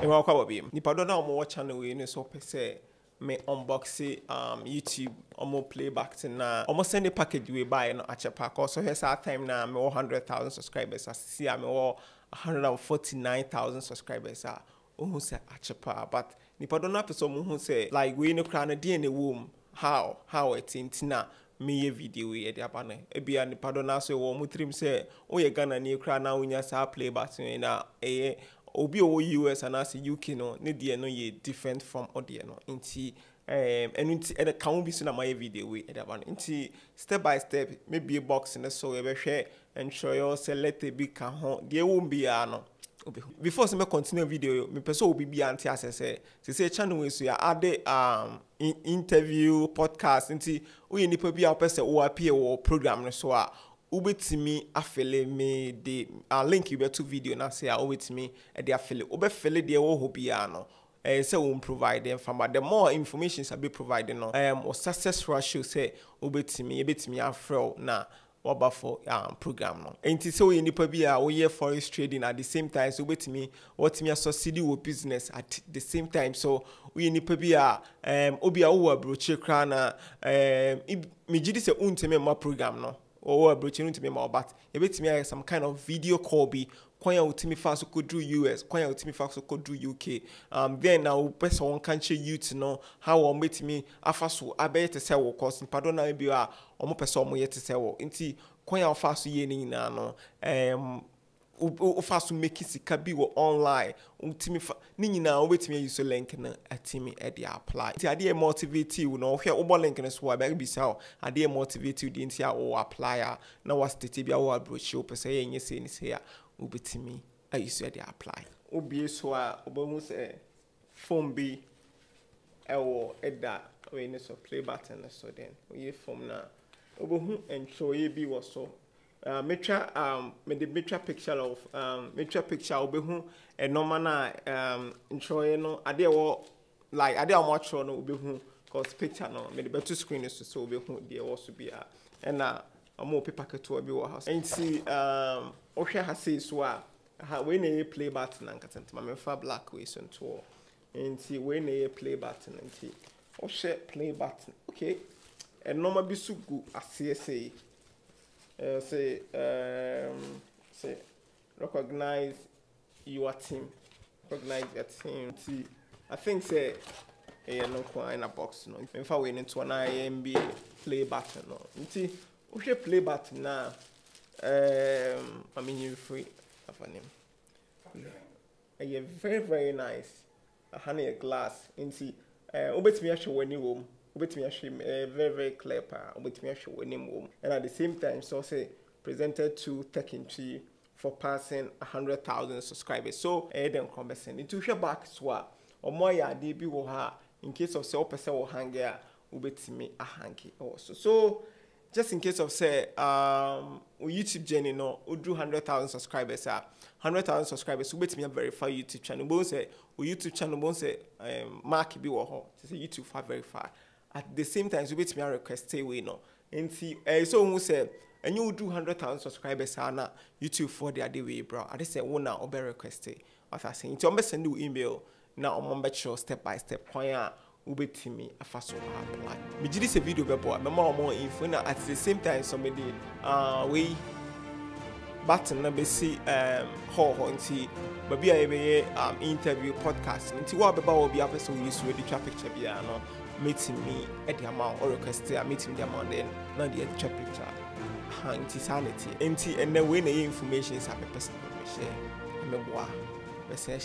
welcome baby. Nipa do na omo channel we ni so pese me unbox YouTube omo playback na omo send the package we buy no achepa cause so here time na me 100,000 subscribers see me 149,000 subscribers who say achepa but nipa do na person who say like we no kra na dey na wom how it intina me video we dey abana e bia nipa do na so wo mutrim say o ye Ghana ni kra na unya sa playback na obi o US and as UK no ne de no ye different from audio no nti and can be so na my video we e about nti step by step maybe a box in so we be share and show you select a big can ho there won't be no before me continue video me person will be anti say channel we so ya add interview podcast nti we nipa bi a person o appear or program no so a ubetimi afele me the link you to video na say ubetimi e dey afele obefele dey wo ho bia no say we provide them from but the more information be provided no or success ratio say ubetimi afro na oba for program no enti say we nipa bia we year forex trading at the same time so ubetimi what me succeed with business at the same time so we nipa bia obi a wo abroche kra na me gidi say unteme ma program no or approaching to me more but a bit me some kind of video call be kwanya utimi fast could do US kwanya utimi fast could do UK then now person one country youth know how on meet me afaso abe to say wo course pardon na bi a omo person omo yet say wo nti kwanya fast ye ni na no o fast make sika bi wo online utimi ni nyina o betimi use link na atimi e dey apply ti ade motivate you no hwe wo link na so ba bi sa ade motivate you di nti a wo apply na was state bia wo approach o pese ye nye se ni se ya wo betimi a use dey apply obi so a obahu se phone bi e wo eda we ni so play button so then we phone na obahu enjoy bi wo so me the picture of picture obehu e normal na enjoy no ade wo like ade am watch no obehu cause picture no me the better screen is so obehu dey also be and na am paper keto bi wo house enti ohwe ha say so a we na play button and katantima me fa black we so nto enti we na play button enti ohwe play button okay and normal bi so go asese say recognize your team. Recognize your team. See, I think say no in a box no. In fact, we need to an IMB play button no. See, we should play button now. I mean you free of a name. Yeah, very nice. A honey glass. And see, obet me actually when you home. Obetimi actually very clear obetimi actually winning home and at the same time so say presented to Tech Entry for passing 100,000 subscribers so then conversing into share back so or more ya dey bi wo ha in case of say person will hang here obetimi a hanky also so just in case of say YouTube journey no we do 100,000 subscribers 100,000 subscribers obetimi verify YouTube channel bo say YouTube channel bo say mark bi wo ho say YouTube fa verify at the same time so betimi request stay we no nti so who say and you do 100,000 subscribers na YouTube for the day we bro I say one na obe request what I say nti on be send you email na on be show step by step kwan ubetimi afaso apply me gidi se video be boa me more info na at the same time somebody we button na be see ho nti baby a be interview podcast nti wa be ba wo bi afeso use we the picture bia no meeting me at the amount or request meeting the amount then now the extra picture nti sanity nti and then when the information is a person share me boa be share